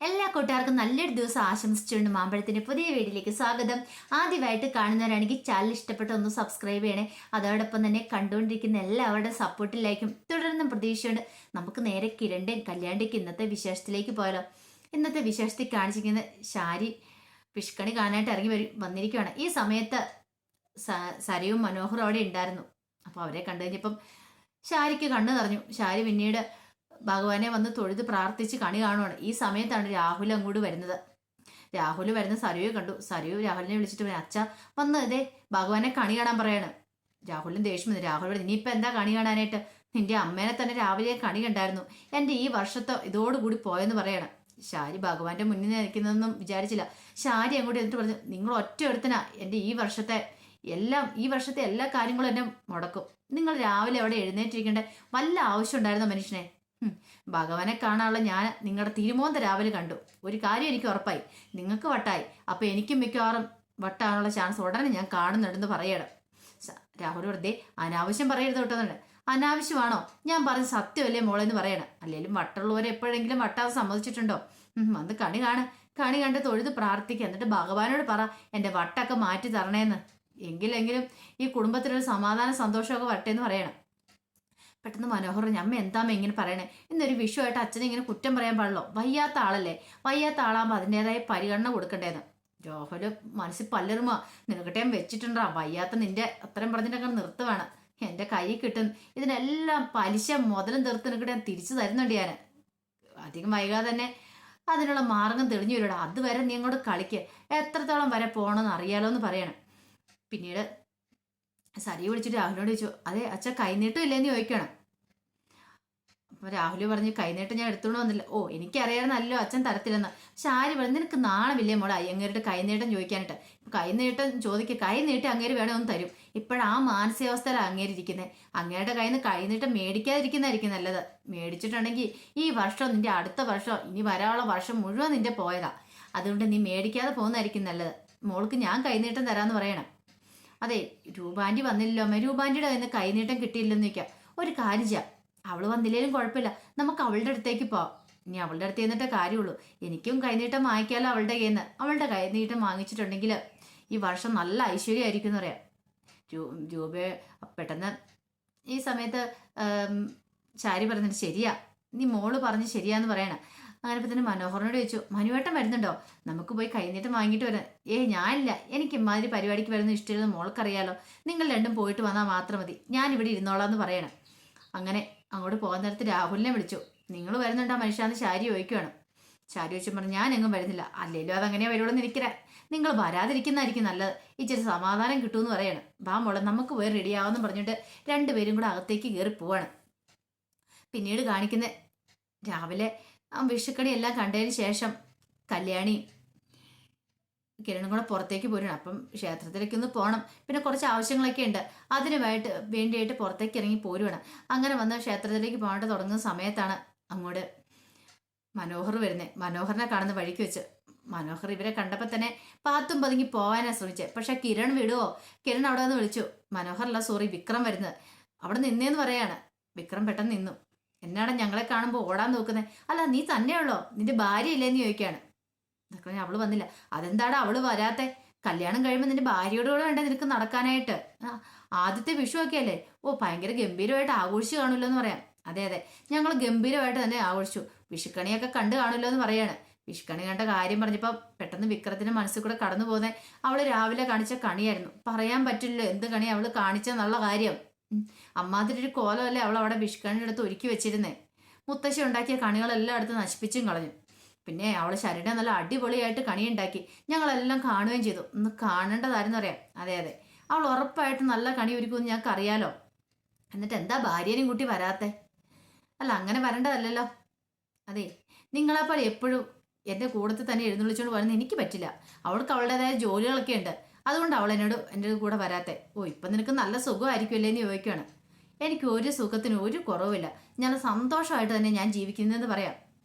എല്ലാ കൂട്ടുകാർക്കും നല്ലൊരു ദിവസം ആശംസിച്ചുകൊണ്ട് മാമ്പഴത്തിന്റെ പുതിയ വീഡിയോയിലേക്ക് സ്വാഗതം. ആദ്യമായിട്ട് കാണുന്നവരാണെങ്കിൽ ചാനൽ ഇഷ്ടപ്പെട്ട ഒന്ന് സബ്സ്ക്രൈബ് ചെയ്യണേ. അതോടൊപ്പം തന്നെ കണ്ടുകൊണ്ടിരിക്കുന്ന എല്ലാവരുടെ സപ്പോർട്ടിലേക്കും തുടർന്നും പ്രതീക്ഷയുണ്ട്. നമുക്ക് നേരെ കിരണിന്റെയും കല്യാണിന്റെയും ഇന്നത്തെ വിശേഷത്തിലേക്ക് പോയാലോ. ഇന്നത്തെ വിശേഷത്തിൽ കാണിച്ചിരിക്കുന്ന ശാരി പിഷ്കണി കാണാനായിട്ട് വന്നിരിക്കുകയാണ്. ഈ സമയത്ത് സരയും മനോഹറും അവിടെ ഉണ്ടായിരുന്നു. അപ്പോൾ അവരെ കണ്ടു കഴിഞ്ഞപ്പം ശാരിക്ക് കണ്ണു നിറഞ്ഞു. ശാരി പിന്നീട് ഭഗവാനെ വന്ന് തൊഴുത് പ്രാർത്ഥിച്ച് കണി കാണുവാണ്. ഈ സമയത്താണ് രാഹുൽ അങ്ങോട്ട് വരുന്നത്. രാഹുൽ വരുന്ന സരയുയെ കണ്ടു. സരയു രാഹുലിനെ വിളിച്ചിട്ട് പറഞ്ഞു, അച്ഛ വന്ന് ഇതേ ഭഗവാനെ കണി കാണാൻ പറയാണ്. രാഹുലിന് ദേഷ്യം വന്നു. രാഹുൽ പറഞ്ഞു, ഇനിയിപ്പോൾ എന്താ കണി കാണാനായിട്ട്? നിന്റെ അമ്മേനെ തന്നെ രാവിലെ കണി കണ്ടായിരുന്നു. എൻ്റെ ഈ വർഷത്തെ ഇതോടുകൂടി പോയെന്ന് പറയാണ്. ശാരി ഭഗവാന്റെ മുന്നിൽ നിൽക്കുന്നതൊന്നും വിചാരിച്ചില്ല. ശാരി അങ്ങോട്ട് എന്നിട്ട് പറഞ്ഞു, നിങ്ങൾ ഒറ്റ ഒരുത്തനാ എൻ്റെ ഈ വർഷത്തെ എല്ലാ കാര്യങ്ങളും എന്നെ മുടക്കും. നിങ്ങൾ രാവിലെ അവിടെ എഴുന്നേറ്റിരിക്കേണ്ട വല്ല ആവശ്യം ഉണ്ടായിരുന്നോ മനുഷ്യനെ? ഭഗവാനെ കാണാനുള്ള ഞാൻ നിങ്ങളുടെ തിരുമോന്ത രാവിലെ കണ്ടു. ഒരു കാര്യം എനിക്ക് ഉറപ്പായി, നിങ്ങൾക്ക് വട്ടായി. അപ്പൊ എനിക്കും മിക്കവാറും വട്ടാനുള്ള ചാൻസ് ഉടനെ ഞാൻ കാണുന്നുണ്ടെന്ന് പറയണം. രാഹുൽ വെറുതെ അനാവശ്യം പറയരുത് കേട്ടോന്നുണ്ട്. അനാവശ്യമാണോ? ഞാൻ പറഞ്ഞ സത്യമല്ലേ മോളെന്ന് പറയണം. അല്ലെങ്കിലും വട്ടുള്ളവരെ എപ്പോഴെങ്കിലും വട്ടാതെ സമ്മതിച്ചിട്ടുണ്ടോ? വന്ന് കണി കണ്ട് തൊഴുത് പ്രാർത്ഥിക്കുക. എന്നിട്ട് ഭഗവാനോട് പറ എൻ്റെ വട്ടൊക്കെ മാറ്റി തരണേന്ന്. എങ്കിലെങ്കിലും ഈ കുടുംബത്തിലൊരു സമാധാന സന്തോഷമൊക്കെ വട്ടേന്ന് പറയണം. പെട്ടെന്ന് മനോഹർ, അമ്മ എന്താമ്മ ഇങ്ങനെ പറയണേ? ഇന്നൊരു വിഷുവായിട്ട് അച്ഛനെ ഇങ്ങനെ കുറ്റം പറയാൻ പാടില്ലോ. വയ്യാത്ത ആളല്ലേ, വയ്യാത്ത ആളാകുമ്പോൾ അതിൻ്റെതായ പരിഗണന കൊടുക്കണ്ടേന്ന്. രാഹുല് മനസ്സിൽ പലരുമോ നിനക്കിട്ടേം വെച്ചിട്ടുണ്ടാ. വയ്യാത്ത നിന്റെ അത്രയും പറഞ്ഞിട്ടങ്ങനെ നിർത്തുവാണ്. എൻ്റെ കൈ കിട്ടും ഇതിനെല്ലാം പലിശ മുതലും തീർത്ത് നിനക്കിട്ട് ഞാൻ തിരിച്ചു തരുന്നുണ്ട്. ഞാൻ അധികം വൈകാതെ തന്നെ അതിനുള്ള മാർഗം തെളിഞ്ഞു വരൂടാ. അതുവരെ നീ അങ്ങോട്ട് കളിക്ക്. എത്രത്തോളം വരെ പോകണമെന്ന് അറിയാലോ എന്ന് പറയണം. പിന്നീട് സരിയെ വിളിച്ചിട്ട് രാഹുലിനോട് ചോദിച്ചു, അതെ അച്ഛൻ കൈനീട്ടം ഇല്ലേന്ന് ചോദിക്കണം. അപ്പൊ രാഹുൽ പറഞ്ഞു, കൈനീട്ടം ഞാൻ എടുത്തോണ്ട് വന്നില്ല. ഓ എനിക്കറിയാമെന്നല്ലോ അച്ഛൻ തരത്തില്ലെന്ന്. പക്ഷെ ആര് പറഞ്ഞു, നിനക്ക് നാണമില്ലേ മോളെ അയ്യങ്ങേരുടെ കൈനീട്ടം ചോദിക്കാനായിട്ട്? കൈനീട്ടം ചോദിക്കുക, കൈനീട്ടം അങ്ങേര് വേണേ ഒന്ന് തരും. ഇപ്പോഴാ മാനസികാവസ്ഥയിലാണ് അങ്ങേരിയിരിക്കുന്നത്. അങ്ങേരുടെ കയ്യിൽ നിന്ന് കൈനീട്ടം മേടിക്കാതിരിക്കുന്നതായിരിക്കും നല്ലത്. മേടിച്ചിട്ടുണ്ടെങ്കിൽ ഈ വർഷം നിന്റെ അടുത്ത വർഷം ഇനി വരാനുള്ള വർഷം മുഴുവൻ നിന്റെ പോയതാ. അതുകൊണ്ട് നീ മേടിക്കാതെ പോകുന്നതായിരിക്കും നല്ലത്. മോൾക്ക് ഞാൻ കൈനീട്ടം തരാമെന്ന് പറയണം. അതെ, രൂപാൻറ്റി വന്നില്ലല്ലോ അമ്മ. രൂപാൻറ്റിയുടെ കയ്യിൽ നിന്ന് കൈനീട്ടം കിട്ടിയില്ലെന്ന് വയ്ക്കാം. ഒരു കാര്യം ചെയ്യാം, അവള് വന്നില്ലേലും കുഴപ്പമില്ല, നമുക്ക് അവളുടെ അടുത്തേക്ക് പോവാം. ഇനി അവളുടെ അടുത്ത് ചെന്നിട്ടേ കാര്യമുള്ളൂ. എനിക്കും കൈനീട്ടം വാങ്ങിക്കാമല്ലോ അവളുടെ കയ്യിൽ നിന്ന്. അവളുടെ കൈനീട്ടം വാങ്ങിച്ചിട്ടുണ്ടെങ്കിൽ ഈ വർഷം നല്ല ഐശ്വര്യമായിരിക്കും എന്ന് പറയാം. രൂപ പെട്ടെന്ന് ഈ സമയത്ത് ശാരി പറഞ്ഞിട്ട്, ശരിയാ നീ മോള് പറഞ്ഞ് ശരിയാന്ന് പറയണം. അങ്ങനെ ഇപ്പം തന്നെ മനോഹറിനോട് ചോദിച്ചു, മനുവേട്ടൻ വരുന്നുണ്ടോ? നമുക്ക് പോയി കൈനീട്ടം വാങ്ങിയിട്ട് വരാം. ഞാനില്ല, എനിക്ക് ഇമാതിരി പരിപാടിക്ക് വരുന്ന ഇഷ്ടമില്ലെന്ന് മോൾക്കറിയാലോ. നിങ്ങൾ രണ്ടും പോയിട്ട് വന്നാൽ മാത്രം മതി, ഞാൻ ഇവിടെ ഇരുന്നോളാന്ന് പറയണം. അങ്ങനെ അങ്ങോട്ട് പോകാൻ നേരത്ത് രാഹുലിനെ വിളിച്ചു. നിങ്ങൾ വരുന്നുണ്ടോ മനുഷ്യാന്ന് ശാരി ചോദിക്കുകയാണ്. ശാരി ചോദിച്ചു പറഞ്ഞു, ഞാൻ എങ്ങും വരുന്നില്ല. അല്ലെങ്കിലും അതങ്ങനെയാ വരുള്ളൂ എന്ന് എനിക്കറിയാം. നിങ്ങൾ വരാതിരിക്കുന്നതായിരിക്കും നല്ലത്. ഇച്ചിരി സമാധാനം കിട്ടുമെന്ന് പറയണം. വാ മോളെ നമുക്ക് പോയി റെഡിയാവെന്ന് പറഞ്ഞിട്ട് രണ്ടുപേരും കൂടെ അകത്തേക്ക് കയറി പോവാണ്. പിന്നീട് കാണിക്കുന്ന രാവിലെ വിഷുക്കണി എല്ലാം കണ്ടതിന് ശേഷം കല്യാണിയും കിരണും കൂടെ പുറത്തേക്ക് പോരണം. അപ്പം ക്ഷേത്രത്തിലേക്ക് ഒന്ന് പോകണം. പിന്നെ കുറച്ച് ആവശ്യങ്ങളൊക്കെ ഉണ്ട്. വേണ്ടിയായിട്ട് പുറത്തേക്ക് ഇറങ്ങി പോരുവാണ്. അങ്ങനെ വന്ന് ക്ഷേത്രത്തിലേക്ക് പോകാനായിട്ട് തുടങ്ങുന്ന സമയത്താണ് അങ്ങോട്ട് മനോഹർ വരുന്നത്. മനോഹറിനെ കാണുന്ന വഴിക്ക് വെച്ച് മനോഹർ ഇവരെ കണ്ടപ്പോൾ തന്നെ പാത്തും പതുങ്ങി പോകാനാണ് ശ്രമിച്ചത്. പക്ഷെ കിരൺ വിടുവോ? കിരൺ അവിടെ വന്ന് വിളിച്ചു, മനോഹറല്ല സോറി വിക്രം വരുന്നത്. അവിടെ നിന്നേന്ന് പറയാണ്. വിക്രം പെട്ടെന്ന് നിന്നു. എന്നാണ് ഞങ്ങളെ കാണുമ്പോൾ ഓടാൻ നോക്കുന്നത്? അല്ല നീ തന്നെയുള്ളോ, നിന്റെ ഭാര്യ ഇല്ലേന്ന് ചോദിക്കുകയാണ്. ഇതൊക്കെ അവള് വന്നില്ല. അതെന്താടാ അവള് വരാത്തെ? കല്യാണം കഴിയുമ്പോൾ നിന്റെ ഭാര്യയോടുകൂടെ വേണ്ടേ നിനക്ക് നടക്കാനായിട്ട്? ആദ്യത്തെ വിഷു ഒക്കെ അല്ലേ? ഓ ഭയങ്കര ഗംഭീരമായിട്ട് ആഘോഷിച്ച് കാണുമല്ലോ എന്ന് പറയാം. അതെ അതെ, ഞങ്ങൾ ഗംഭീരമായിട്ട് തന്നെ ആഘോഷിച്ചു. വിഷുക്കണിയൊക്കെ കണ്ടു കാണുമല്ലോ എന്ന് പറയാണ്. വിഷുക്കണി കണ്ട കാര്യം പറഞ്ഞപ്പോൾ പെട്ടെന്ന് വിക്രത്തിന്റെ മനസ്സിൽ കൂടെ കടന്നു പോകുന്നത് അവള് രാവിലെ കാണിച്ച കണിയായിരുന്നു. പറയാൻ പറ്റില്ലല്ലോ എന്ത് കണി അവള് കാണിച്ചെന്നുള്ള കാര്യം. അമ്മാതിരി ഒരു കോലമല്ലേ അവൾ അവിടെ വിഷുക്കണിയുടെ അടുത്ത് ഒരുക്കി വെച്ചിരുന്നേ. മുത്തശ്ശി ഉണ്ടാക്കിയ കണികളെല്ലാം അടുത്ത് നശിപ്പിച്ചും കളഞ്ഞു. പിന്നെ അവൾ ശരീരം നല്ല അടിപൊളിയായിട്ട് കണി ഉണ്ടാക്കി ഞങ്ങളെല്ലാം കാണുകയും ചെയ്തു. ഒന്ന് കാണേണ്ടതായിരുന്നു അറിയാം. അതെ അതെ, അവൾ ഉറപ്പായിട്ട് നല്ല കണി ഒരുക്കുമെന്ന് ഞങ്ങൾക്ക് അറിയാലോ. എന്നിട്ട് എന്താ ഭാര്യനെയും കൂട്ടി വരാത്തെ? അല്ല അങ്ങനെ വരേണ്ടതല്ലല്ലോ. അതെ, നിങ്ങളെപ്പോലെ എപ്പോഴും എൻ്റെ കൂടത്തിൽ തന്നെ എഴുന്നള്ളിച്ചുകൊണ്ട് വരുന്നത് എനിക്ക് പറ്റില്ല. അവൾക്ക് അവളുടേതായ ജോലികളൊക്കെ ഉണ്ട്. അതുകൊണ്ട് അവൾ എൻ്റെ കൂടെ വരാത്തെ. ഓ ഇപ്പം നിനക്ക് നല്ല സുഖമായിരിക്കുമല്ലേ എന്ന് ചോദിക്കുകയാണ്. എനിക്ക് ഒരു സുഖത്തിനും ഒരു കുറവില്ല. ഞാൻ സന്തോഷമായിട്ട് തന്നെ ഞാൻ ജീവിക്കുന്നതെന്ന് പറയാം.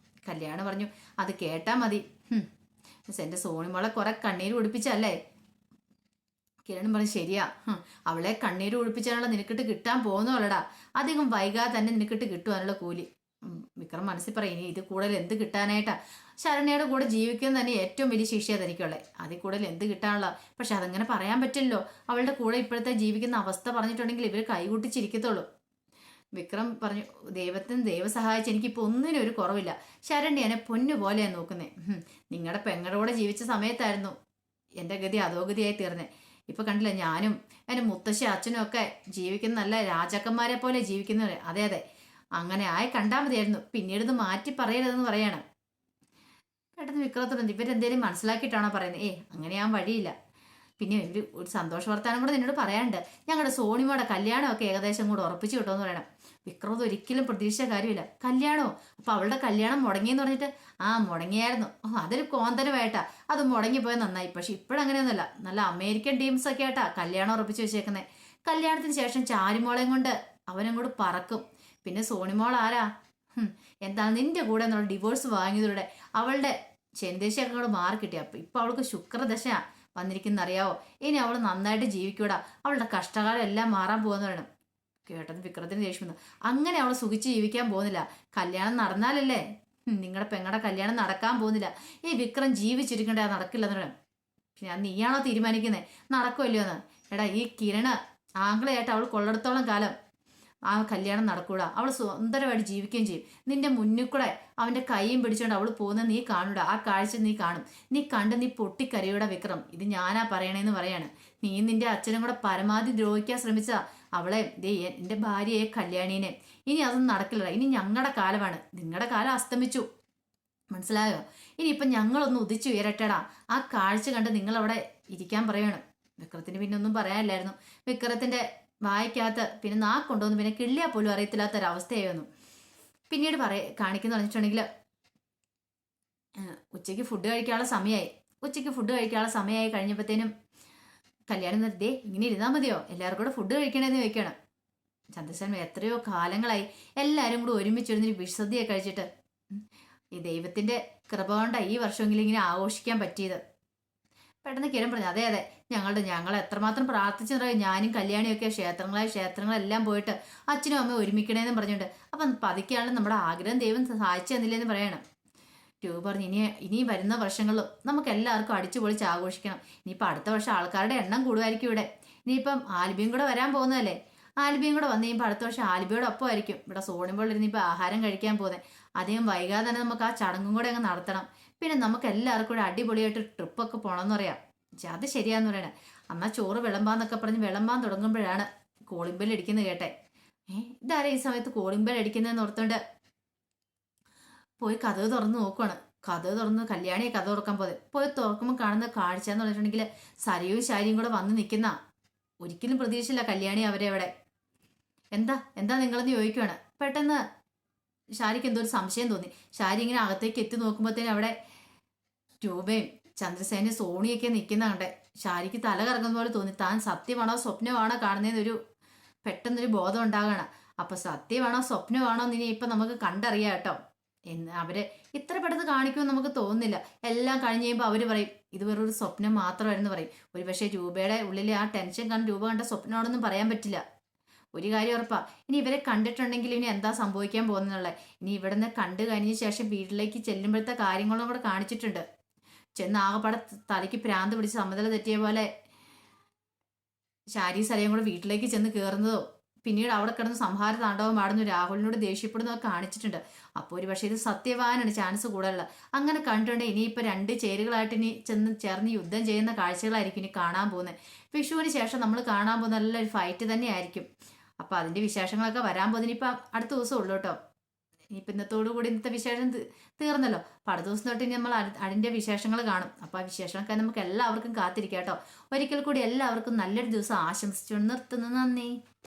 കല്യാണം പറഞ്ഞു, അത് കേട്ടാൽ മതി. എൻ്റെ സോണിമോളെ കുറെ കണ്ണീര് കുടിപ്പിച്ചല്ലേ? കിരൺ പറഞ്ഞു, ശരിയാ, അവളെ കണ്ണീര് കുടിപ്പിച്ചാനുള്ള നിനക്കിട്ട് കിട്ടാൻ പോകുന്നവളടാ. അധികം വൈകാതെ തന്നെ നിനക്കിട്ട് കിട്ടുവാനുള്ള കൂലി. വിക്രം മനസ്സിൽ പറയും ഇനി ഇത് കൂടുതൽ എന്ത് കിട്ടാനായിട്ടാ, ശരണ്യയുടെ കൂടെ ജീവിക്കുന്നത് തന്നെ ഏറ്റവും വലിയ ശിക്ഷയാണ് തനിക്കുള്ളത്, അതിൽ കൂടുതൽ എന്ത് കിട്ടാനുള്ള. പക്ഷെ അതങ്ങനെ പറയാൻ പറ്റില്ലല്ലോ, അവളുടെ കൂടെ ഇപ്പോഴത്തെ ജീവിക്കുന്ന അവസ്ഥ പറഞ്ഞിട്ടുണ്ടെങ്കിൽ ഇവർ കൈകൂട്ടിച്ചിരിക്കത്തുള്ളൂ. വിക്രം പറഞ്ഞു, ദൈവത്തിന് ദൈവം സഹായിച്ച് എനിക്കിപ്പോൾ ഒന്നിനും ഒരു കുറവില്ല. ശരണ്യനെ പൊന്നു പോലെയാണ് നോക്കുന്നേ. നിങ്ങളുടെ പെങ്ങളുടെ കൂടെ ജീവിച്ച സമയത്തായിരുന്നു എൻ്റെ ഗതി അധോഗതിയായി തീർന്നേ. ഇപ്പൊ കണ്ടില്ല, ഞാനും എൻ്റെ മുത്തശ്ശി അച്ഛനും ഒക്കെ ജീവിക്കുന്ന നല്ല രാജാക്കന്മാരെ പോലെ ജീവിക്കുന്നവരെ. അതെ അതെ, അങ്ങനെ ആയി കണ്ടാൽ മതിയായിരുന്നു, പിന്നീട് ഇത് മാറ്റി പറയരുതെന്ന് പറയാണ്. പെട്ടെന്ന് വിക്രത്തോട് ഇവരെന്തേലും മനസ്സിലാക്കിയിട്ടാണോ പറയുന്നത്? അങ്ങനെ വഴിയില്ല. പിന്നെ ഒരു സന്തോഷ വർത്താനം കൂടെ നിന്നോട് പറയാനുണ്ട്. ഞങ്ങളുടെ സോണിമയുടെ കല്യാണമൊക്കെ ഏകദേശം കൂടെ ഉറപ്പിച്ചു കിട്ടുമെന്ന് പറയണം. വിക്രം ഒരിക്കലും പ്രതീക്ഷിച്ച കാര്യമില്ല. കല്യാണമോ? അപ്പൊ അവളുടെ കല്യാണം മുടങ്ങിയെന്ന് പറഞ്ഞിട്ട് മുടങ്ങിയായിരുന്നു. അതൊരു കോന്തരമായിട്ടാ അത് മുടങ്ങിപ്പോയത് നന്നായി. പക്ഷെ ഇപ്പോഴങ്ങനെയൊന്നുമല്ല, നല്ല അമേരിക്കൻ ടീംസ് ഒക്കെ ആയിട്ടാ കല്യാണം ഉറപ്പിച്ചു വെച്ചേക്കുന്നത്. കല്യാണത്തിന് ശേഷം ചാരിമോളെയും കൊണ്ട് അവനങ്ങോട്ട് പറക്കും. പിന്നെ സോണിമോൾ ആരാ? എന്താണ് നിന്റെ കൂടെ എന്നുള്ള ഡിവോഴ്സ് വാങ്ങിയതോടെ അവളുടെ ചെന്തേശയൊക്കെ കൂടെ മാറി കിട്ടിയ. അപ്പൊ ഇപ്പൊ അവൾക്ക് ശുക്രദശ വന്നിരിക്കുന്ന അറിയാവോ. ഇനി അവൾ നന്നായിട്ട് ജീവിക്കൂടാ, അവളുടെ കഷ്ടകാലം എല്ലാം മാറാൻ പോകുന്ന വേണം. കേട്ടത് വിക്രത്തിന് ദേഷ്യം. അങ്ങനെ അവൾ സുഖിച്ച് ജീവിക്കാൻ പോകുന്നില്ല. കല്യാണം നടന്നാലല്ലേ, നിങ്ങളുടെ പെങ്ങളുടെ കല്യാണം നടക്കാൻ പോകുന്നില്ല. ഈ വിക്രം ജീവിച്ചിരിക്കണ്ടേ, അത് നടക്കില്ലെന്ന് വേണം. പിന്നെ നീയാണോ തീരുമാനിക്കുന്നത് നടക്കുമല്ലോ എന്ന്? എടാ, ഈ കിരണ് ആംഗ്ലയായിട്ട് അവൾ കൊള്ളടത്തോളം കാലം ആ കല്യാണം നടക്കൂടാ. അവൾ സുന്ദരമായിട്ട് ജീവിക്കുകയും ചെയ്യും. നിന്റെ മുന്നിൽ കൂടെ അവന്റെ കൈയും പിടിച്ചോണ്ട് അവൾ പോകുന്നത് നീ കാണൂടാ. ആ കാഴ്ച നീ കാണും. നീ കണ്ട് നീ പൊട്ടിക്കരയൂടാ വിക്രം. ഇത് ഞാനാ പറയണേന്ന് പറയാണ്. നീ നിന്റെ അച്ഛനും കൂടെ പരമാവധി ദ്രോഹിക്കാൻ ശ്രമിച്ച അവളെ, എന്റെ ഭാര്യയെ കല്യാണീനെ. ഇനി അതൊന്നും നടക്കില്ല. ഇനി ഞങ്ങളുടെ കാലമാണ്. നിങ്ങളുടെ കാലം അസ്തമിച്ചു, മനസ്സിലായോ? ഇനിയിപ്പം ഞങ്ങളൊന്ന് ഉദിച്ചു ഉയരട്ടടാ. ആ കാഴ്ച കണ്ട് നിങ്ങൾ ഇരിക്കാൻ പറയണം. വിക്രത്തിന് പിന്നെ ഒന്നും പറയാനില്ലായിരുന്നു. വിക്രത്തിന്റെ വായിക്കകത്ത് പിന്നെ നാക്കൊണ്ടോന്ന് പിന്നെ കിള്ളിയാൽ പോലും അറിയത്തില്ലാത്തൊരവസ്ഥയായി വന്നു. പിന്നീട് കാണിക്കുന്ന പറഞ്ഞിട്ടുണ്ടെങ്കിൽ ഉച്ചയ്ക്ക് ഫുഡ് കഴിക്കാനുള്ള സമയമായി. കഴിഞ്ഞപ്പോഴത്തേനും കല്യാണം നിർത്തി ഇങ്ങനെ ഇരുന്നാൽ മതിയോ, എല്ലാവർക്കും കൂടെ ഫുഡ് കഴിക്കണേന്ന് ചോദിക്കണം. ചന്ദ്രശേഖരൻ എത്രയോ കാലങ്ങളായി എല്ലാവരും കൂടെ ഒരുമിച്ചിരുന്നൊരു വിഷസദ്യ കഴിച്ചിട്ട്. ഈ ദൈവത്തിന്റെ കൃപ കൊണ്ടാണ് ഈ വർഷമെങ്കിലും ഇങ്ങനെ ആഘോഷിക്കാൻ പറ്റിയത്. പെട്ടെന്ന് കിരൺ പറഞ്ഞു, അതെ അതെ, ഞങ്ങൾ എത്രമാത്രം പ്രാർത്ഥിച്ചെന്നറിയാം. ഞാനും കല്യാണിയൊക്കെ ക്ഷേത്രങ്ങളെല്ലാം പോയിട്ട് അച്ഛനും അമ്മയും ഒരുമിക്കണേന്നും പറഞ്ഞിട്ടുണ്ട്. അപ്പം പതുക്കെയാണ് നമ്മുടെ ആഗ്രഹം ദൈവം സഹായിച്ചു തന്നില്ലെന്ന് പറയണം. രൂപ പറഞ്ഞു, ഇനി വരുന്ന വർഷങ്ങളിലും നമുക്ക് എല്ലാവർക്കും അടിച്ചു പൊളിച്ച് ആഘോഷിക്കണം. ഇനിയിപ്പോൾ അടുത്ത വർഷം ആൾക്കാരുടെ എണ്ണം കൂടുമായിരിക്കും ഇവിടെ. ഇനിയിപ്പം ആൽബിയും കൂടെ വരാൻ പോകുന്നതല്ലേ. ആൽബിയും കൂടെ വന്നു കഴിയുമ്പോൾ അടുത്ത വർഷം ആൽബിയോട് ഒപ്പം ആയിരിക്കും ഇവിടെ സോണിമ്പോൾ ഇരുന്നിപ്പോൾ ആഹാരം കഴിക്കാൻ പോകുന്നത്. അധികം വൈകാതെ തന്നെ നമുക്ക് ആ ചടങ്ങും കൂടെ അങ്ങ് നടത്തണം. പിന്നെ നമുക്ക് എല്ലാവർക്കും കൂടെ അടിപൊളിയായിട്ട് ട്രിപ്പൊക്കെ പോകണമെന്ന് പറയാം. അത് ശരിയാന്ന് പറയണേ. എന്നാൽ ചോറ് വിളമ്പാന്നൊക്കെ പറഞ്ഞ് വിളമ്പാൻ തുടങ്ങുമ്പോഴാണ് കോളിംഗ് ബെൽ അടിക്കുന്നത് കേട്ടെ. ഇതാരാ ഈ സമയത്ത് കോളിംഗ് ബെൽ അടിക്കുന്നതെന്ന് ഓർത്തോണ്ട് പോയി കഥക് തുറന്ന് നോക്കുവാണ്. കഥക് തുറന്ന് കല്യാണിയെ കഥ തുറക്കാൻ പോയി തുറക്കുമ്പോൾ കാണുന്ന കാഴ്ച എന്ന് പറഞ്ഞിട്ടുണ്ടെങ്കിൽ സരിയും ശാരിയും കൂടെ വന്ന് നിൽക്കുന്ന. ഒരിക്കലും പ്രതീക്ഷയില്ല കല്യാണി അവരെ അവിടെ. എന്താ നിങ്ങളെന്ന് ചോദിക്കുവാണ്. പെട്ടെന്ന് ഷാരിക്ക് എന്തോ ഒരു സംശയം തോന്നി. ഷാരി ഇങ്ങനെ അകത്തേക്ക് എത്തി നോക്കുമ്പോഴത്തേനും അവിടെ രൂപയും ചന്ദ്രസേന സോണിയൊക്കെ നിൽക്കുന്ന കണ്ടേ. ഷാരിക്ക് തല കറങ്ങുന്ന പോലെ തോന്നി. താൻ സത്യമാണോ സ്വപ്നമാണോ കാണുന്നതെന്നൊരു പെട്ടെന്നൊരു ബോധം ഉണ്ടാകണം. അപ്പൊ സത്യമാണോ സ്വപ്നമാണോ ഇനി ഇപ്പൊ നമുക്ക് കണ്ടറിയാം കേട്ടോ. അവര് ഇത്ര പെട്ടെന്ന് കാണിക്കുമെന്ന് നമുക്ക് തോന്നുന്നില്ല. എല്ലാം കഴിഞ്ഞ് കഴിയുമ്പോൾ അവര് പറയും ഇത് വെറൊരു സ്വപ്നം മാത്രമായിരുന്നു പറയും. ഒരു പക്ഷേ രൂപയുടെ ഉള്ളിൽ ആ ടെൻഷൻ കാരണം രൂപ കണ്ട സ്വപ്നമാണെന്നും പറയാൻ പറ്റില്ല. ഒരു കാര്യം ഉറപ്പാ, ഇനി ഇവരെ കണ്ടിട്ടുണ്ടെങ്കിൽ ഇനി എന്താ സംഭവിക്കാൻ പോകുന്നുള്ളത്. ഇനി ഇവിടെ നിന്ന് കണ്ടു കഴിഞ്ഞ ശേഷം വീട്ടിലേക്ക് ചെല്ലുമ്പോഴത്തെ കാര്യങ്ങളും കൂടെ കാണിച്ചിട്ടുണ്ട്. ചെന്ന് ആകെപ്പാടെ തലയ്ക്ക് ഭ്രാന്ത് പിടിച്ച് സമനില തെറ്റിയ പോലെ ശാരീ സലയും കൂടെ വീട്ടിലേക്ക് ചെന്ന് കയറുന്നതോ പിന്നീട് അവിടെ കിടന്ന് സംഹാര താണ്ഡവം ആടുന്നു രാഹുലിനോട് ദേഷ്യപ്പെടുന്നതൊക്കെ കാണിച്ചിട്ടുണ്ട്. അപ്പോൾ ഒരു പക്ഷേ ഇത് സത്യവാനാണ് ചാൻസ് കൂടുതലുള്ളത്. അങ്ങനെ കണ്ടിട്ടുണ്ടെങ്കിൽ ഇനിയിപ്പോൾ രണ്ട് ചേരുകളായിട്ട് ഇനി ചേർന്ന് യുദ്ധം ചെയ്യുന്ന കാഴ്ചകളായിരിക്കും ഇനി കാണാൻ പോകുന്നത്. വിഷുവിന് ശേഷം നമ്മൾ കാണാൻ പോകുന്ന നല്ലൊരു ഫൈറ്റ് തന്നെ ആയിരിക്കും. അപ്പോൾ അതിൻ്റെ വിശേഷങ്ങളൊക്കെ വരാൻ പോകുന്നത് ഇനിയിപ്പോൾ അടുത്ത ദിവസം ഉള്ളൂ കേട്ടോ. ഇനിയിപ്പോൾ ഇന്നത്തോടു കൂടി ഇന്നത്തെ വിശേഷം തീർന്നല്ലോ. അപ്പോൾ അടുത്ത ദിവസം തൊട്ട് ഇനി നമ്മൾ അതിൻ്റെ വിശേഷങ്ങൾ കാണും. അപ്പോൾ ആ വിശേഷങ്ങളൊക്കെ നമുക്ക് എല്ലാവർക്കും കാത്തിരിക്കാം കേട്ടോ. ഒരിക്കൽ കൂടി എല്ലാവർക്കും നല്ലൊരു ദിവസം ആശംസിച്ചുകൊണ്ട് നിർത്തുന്നു. നന്ദി.